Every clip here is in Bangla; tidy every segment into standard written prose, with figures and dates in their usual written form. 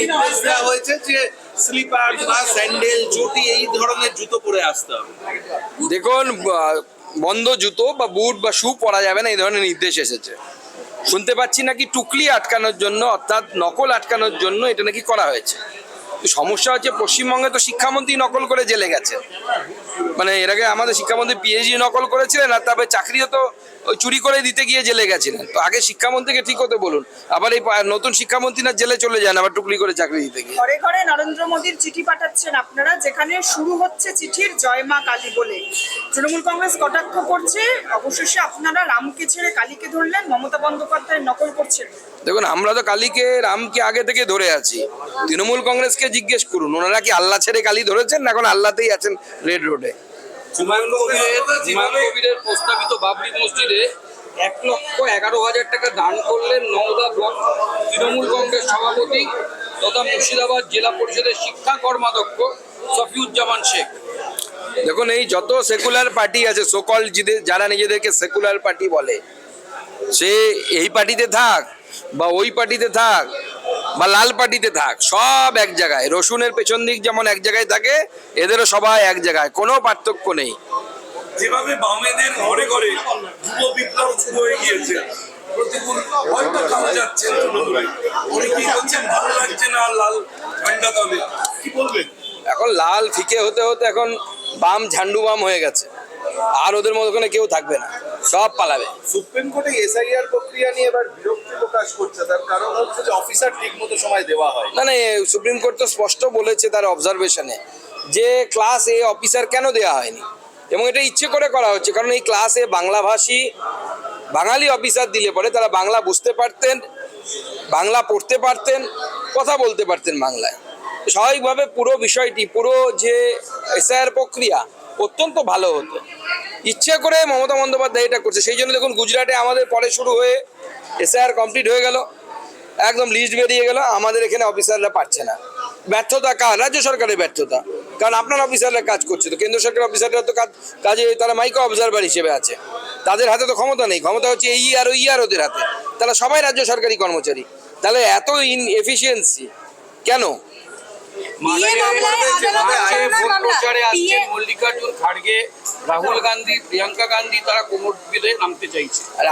নির্দেশ দেওয়া হয়েছে যে স্লিপার বা স্যান্ডেল চটি এই ধরনের জুতো পরে আসতে হবে। দেখুন, বন্ধ জুতো বা বুট বা শু পরা যাবে না, এই ধরনের নির্দেশ এসেছে। শুনতে পাচ্ছি নাকি টুকলি আটকানোর জন্য, অর্থাৎ নকল আটকানোর জন্য এটা নাকি করা হয়েছে। তো সমস্যা হচ্ছে পশ্চিমবঙ্গে তো শিক্ষামন্ত্রী নকল করে জেলে গেছেন, মানে এর আগে আমাদের শিক্ষামন্ত্রী পিএইচডি নকল করেছিলেন, আর তারপরে চাকরিও তো ওই চুরি করে দিতে গিয়ে জেলে গেছিলেন। তো আগে শিক্ষামন্ত্রীকে ঠিক হতে বলুন, আবার এই নতুন শিক্ষামন্ত্রী না জেলে চলে যান আবার টুকলি করে চাকরি দিতে গিয়ে। ঘরে ঘরে নরেন্দ্র মোদীর চিঠি পাঠাচ্ছেন আপনারা, যেখানে শুরু হচ্ছে চিঠির জয় মা কালী বলে। তৃণমূল কংগ্রেস কটাক্ষ করছে, অবশেষে আপনারা রামকে ছেড়ে কালীকে ধরলেন, মমতা বন্দ্যোপাধ্যায় নকল করছেন। দেখুন, আমরা তো কালীকে রামকে আগে থেকে ধরে আছি। তৃণমূল কংগ্রেসকে জিজ্ঞেস করুন, ওনারা কি আল্লাহ ছেড়ে কালী ধরেছেন না এখন আল্লাহতেই আছেন রেড রোডে। হুমায়ুন কবিরের প্রস্তাবিত বাবরি মসজিদে 1,11,000 টাকা দান করলেন নওদা ব্লক তৃণমূল কংগ্রেস সভাপতি তথা মুর্শিদাবাদ জেলা পরিষদের শিক্ষা কর্মাধ্যক্ষ সফিউজ্জামান শেখ। দেখুন, এই যত সেকুলার পার্টি আছে, সকল যারা নিজেদেরকে সেকুলার পার্টি বলে, সে এই পার্টিতে থাক বা ওই পার্টিতে থাক বা লাল পার্টিতে থাক, সব এক জায়গায়। রসুনের পেছন দিক যেমন এক জায়গায় থাকে, এদেরও সবাই এক জায়গায়, কোনো পার্থক্য নেই। যেভাবে বামেদের ঘরে ঘরে যুব বিপ্লব শুরু হয়ে গিয়েছে, প্রতিকূল হয়তো কামে যাচ্ছেন তৃণমূলে, অনেকেই বলছেন ভালো লাগছে না লাল ঝান্ডা তলে, কি বলবেন? এখন লাল ফিকে হতে হতে এখন বাম ঝান্ডু বাম হয়ে গেছে, আর ওদের মধ্যে ওখানে কেউ থাকবে না, সব পালাবে। সুপ্রিম কোর্টে এসআইআর প্রক্রিয়া নিয়ে এবার বিরক্তি প্রকাশ করছে, তার কারণ হচ্ছে যে অফিসার ঠিক মতো সময় দেওয়া হয় না। মানে সুপ্রিম কোর্ট তো স্পষ্ট বলেছে তার অবজারভেশনে যে ক্লাস এ অফিসার কেন দেওয়া হয়নি, এবং এটা ইচ্ছে করে করা হচ্ছে। কারণ এই ক্লাসে বাংলাভাষী বাঙালি অফিসার দিলে পরে তারা বাংলা বুঝতে পারতেন, বাংলা পড়তে পারতেন, কথা বলতে পারতেন বাংলায়। স্বাভাবিকভাবে পুরো বিষয়টি, পুরো যে এসআইআর প্রক্রিয়া অত্যন্ত ভালো হতো। ইচ্ছে করে মমতা বন্দ্যোপাধ্যায় এটা করছে। সেই জন্য দেখুন, গুজরাটে আমাদের পরে শুরু হয়ে এসআইআর কমপ্লিট হয়ে গেল, একদম লিস্ট বেরিয়ে গেল, আমাদের এখানে অফিসাররা পারছে না। ব্যর্থতা কার? রাজ্য সরকারের ব্যর্থতা, কারণ আপনার অফিসাররা কাজ করছে, তো কেন্দ্র সরকারের অফিসাররা তো কাজে তারা মাইক্রো অবজারভার হিসেবে আছে, তাদের হাতে তো ক্ষমতা নেই। ক্ষমতা হচ্ছে এই আর ওই আর ওদের হাতে, তারা সবাই রাজ্য সরকারি কর্মচারী। তাহলে এত ইনএফিসিয়েন্সি কেন? প্রচারে আসছেন মল্লিকার্জুন খাড়গে, রাহুল গান্ধী, প্রিয়াঙ্কা গান্ধী, তারা কোমর বেঁধে নামতে চাইছে। আর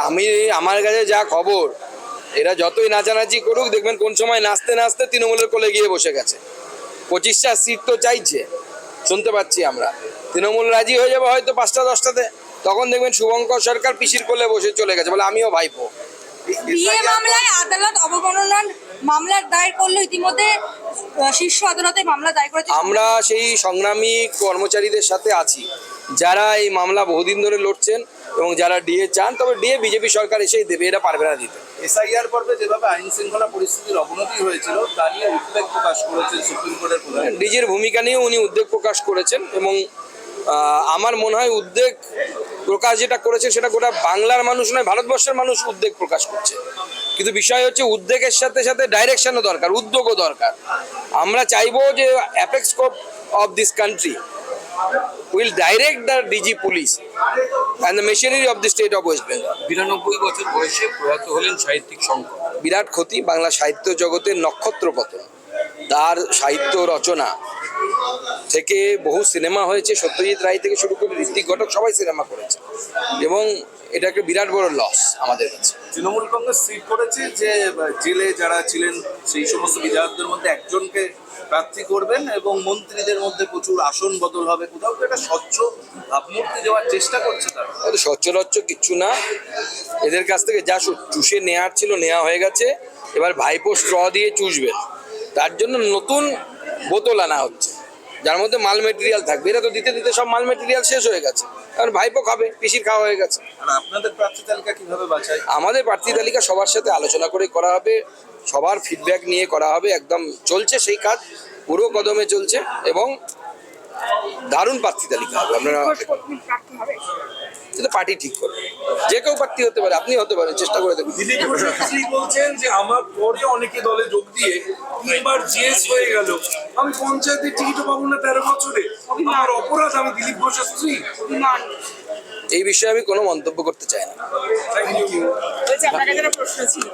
আমার কাছে যা খবর, এরা যতই নাচানাচি করুক, দেখবেন কোন সময় নাচতে নাচতে তৃণমূলের কোলে গিয়ে বসে গেছে। 25টা সিট তো চাইছে, শুনতে পাচ্ছি আমরা। তৃণমূল রাজি হয়ে যাবে হয়তো 5টা 10টাতে, তখন দেখবেন শুভঙ্কর সরকার পিসির কোলে বসে চলে গেছে, বলে আমিও ভাইপো। বিয়ে মামলায় আদালত অবমাননার মামলার দায়ের করলো, ইতিমধ্যে শীর্ষ আদালতে মামলা দায়ের করেছে। আমরা সেই সংগ্রামী কর্মচারীদের সাথে আছি যারা এই মামলা বহুদিন ধরে লড়ছেন, এবং যারা ডিএ চান, তবে ডিএ বিজেপি সরকার এসেই দেবে, এরা পারবে না দিতে। এসআইআর পর্বে যেভাবে আইন শৃঙ্খলা পরিস্থিতির অবনতি হয়েছিল তা নিয়ে উদ্বেগ প্রকাশ করেছেন সুপ্রিম কোর্টের প্রধান। ডিজির ভূমিকা নিয়ে উনি উদ্বেগ প্রকাশ করেছেন, এবং আমার মনে হয় উদ্বেগ প্রকাশ যেটা করেছেন সেটা গোটা বাংলার মানুষ নয়, ভারতবর্ষের মানুষ উদ্বেগ প্রকাশ করছে। কিন্তু বিষয় হচ্ছে উদ্বেগের সাথে সাথে ডাইরেকশনও দরকার, উদ্যোগও দরকার। আমরা চাইবো যে apex court of this country will direct the DG police and the machinery of the state of West Bengal. 92 বছর বয়সে প্রয়াত হলেন সাহিত্যিক শঙ্কর। বিরাট ক্ষতি, বাংলা সাহিত্য জগতের নক্ষত্র পতন। তার সাহিত্য রচনা থেকে বহু সিনেমা হয়েছে, সত্যজিৎ রায় থেকে শুরু করে ঋত্বিক ঘটক সবাই সিনেমা করেছে, এবং এটা একটা বিরাট বড় লস আমাদের কাছে। তৃণমূল কংগ্রেস স্থির করেছে যে জেলে যারা ছিলেন সেই সমস্ত বিধায়কদের মধ্যে একজনকে প্রার্থী করবেন, এবং মন্ত্রীদের মধ্যে প্রচুর আসন বদল হবে। কোথাও একটা স্বচ্ছ ভাবমূর্তি দেওয়ার চেষ্টা করছে তারা। সচ্চলচ্চ কিচ্ছু না, এদের কাছ থেকে যা চুষে নেওয়ার ছিল নেওয়া হয়ে গেছে। এবার ভাইপো স্ট্র দিয়ে চুষবেন, তার জন্য নতুন বোতল আনা হচ্ছে যার মধ্যে মাল মেটেরিয়াল থাকবে। এরা তো দিতে দিতে সব মাল মেটেরিয়াল শেষ হয়ে গেছে, কারণ ভাইপো খাবে, পিসির খাওয়া হয়ে গেছে। আর আপনাদের প্রার্থী তালিকা কিভাবে বাছাই? আমাদের প্রার্থী তালিকা সবার সাথে আলোচনা করে করা হবে, সবার ফিডব্যাক নিয়ে করা হবে, একদম চলছে সেই কাজ, পুরো কদমে চলছে, এবং দারুণ প্রার্থী তালিকা হবে। আপনারা সেটা পার্টি ঠিক করবে, যে কেউ প্রার্থী হতে পারে, আপনি হতে পারেন, চেষ্টা করে দেখুন। দিলীপ ঘোষ বলছেন যে আমার পরে অনেকে দলে যোগ দিয়ে 3বার জিএস হয়ে গেল, আমি পঞ্চায়েতের টিকিটও পাবো না 13 বছরে, আমার অপরাধ, আমি দিলীপ ঘোষের স্ত্রী। এই বিষয়ে আমি কোনো মন্তব্য করতে চাই না। Thank you. আপনার কাছে একটা প্রশ্ন ছিল।